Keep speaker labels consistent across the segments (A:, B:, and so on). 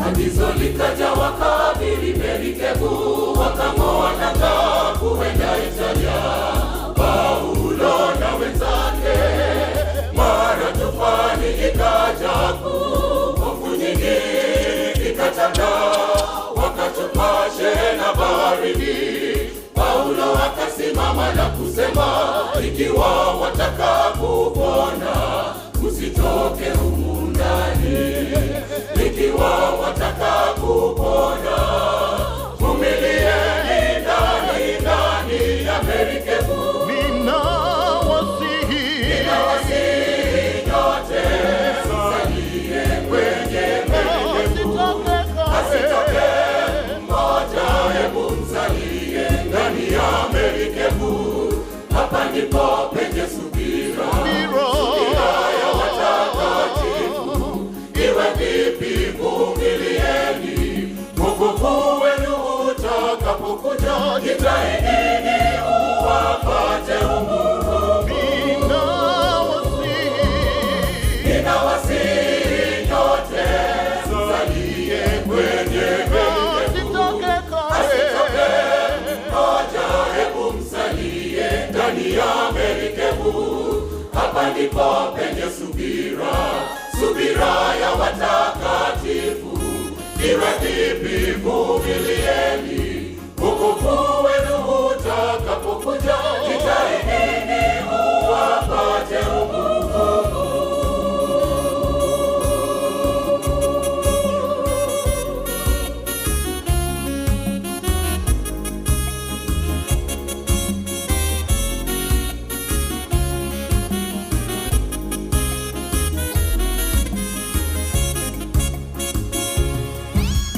A: Agizo likaja wakabili merikebu, wakang'oa nanga kuenda Italia. Paulo na wenzake, mara tufani ikaja kuu, hofu nyingi ikatanda, wakatupa shehena baharini. Paulo akasimama na kusema, ikiwa wataka kupona, usitoke humu ndani. Ikiwa wataka kupona, vumilieni ndani ya merikebu.
B: Ninawasihi
A: nyote, msalie kwenye merikebu. Asitoke mmoja, hebu msalie ndani ya merikebu. Hapa ndipo penye subira ya watakatifu. Iwe vipi vumilieni, wokovu wenu utakapokuja. Jitahidini uwapate umuhimu. Ninawasihi nyote, msalie kwenye merikebu. Asitoke mmoja, hebu msalie ndani ya merikebu. Hapa ndipo penye subira ya watakatifu. Iwe vipi vumilieni, wokovu wenu utakapokuja. Jitahidini uwapate umuhimu.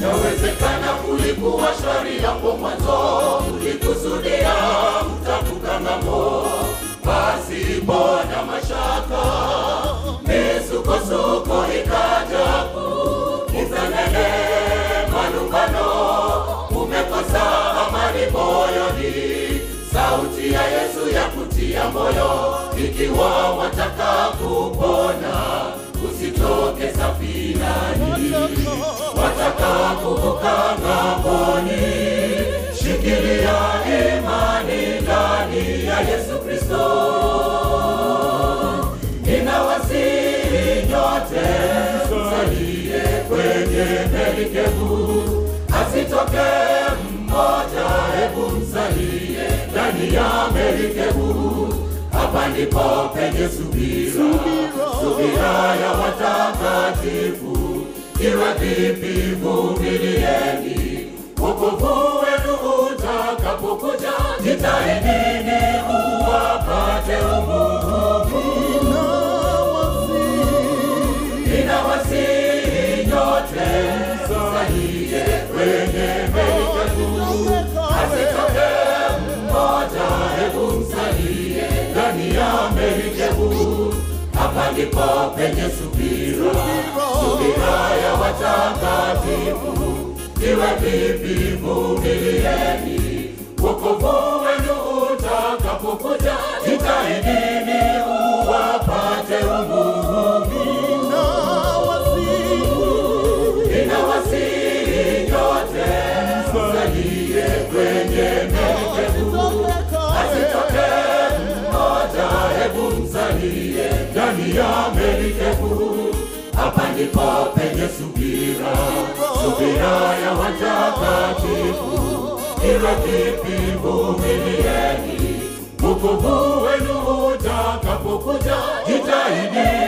A: Yawezekana kulikuwa shwari hapo mwanzo, ulikusudia mtavuka ng'ambo pasipo na mashaka. Misukosuko ikaja kuzengele, malumbano, umekosa amani moyoni. Sauti ya Yesu ya kutia moyo, ikiwa wataka kupona, usitoke safinani. Wataka kuvuka ng'amboni, shikilia imani ndani ya Yesu Kristo. Ninawasihi nyote, msalie kwenye merikebu. Asitoke mmoja, hebu msalie ndani ya merikebu. Hapa ndipo penye subira ya watakatifu. Iwe vipi vumilieni, wokovu wenu utakapokuja. Jitahidini uwapate umuhimu. Ninawasihi nyote, msalie kwenye merikebu. Asitoke mmoja, hebu msalie ndani ya merikebu. Hapa ndipo penye subira ya watakatifu. Iwe vipi vumilieni, wokovu wenu utakapokuja. Jitahidini uwapate umuhimu. Ninawasihi nyote, msalie kwenye merikebu. Asitoke mmoja, hebu msalie ndani ya merikebu. Hapa ndipo penye subira ya watakatifu. Iwe vipi vumilieni, wokovu wenu utakapokuja. Jitahidini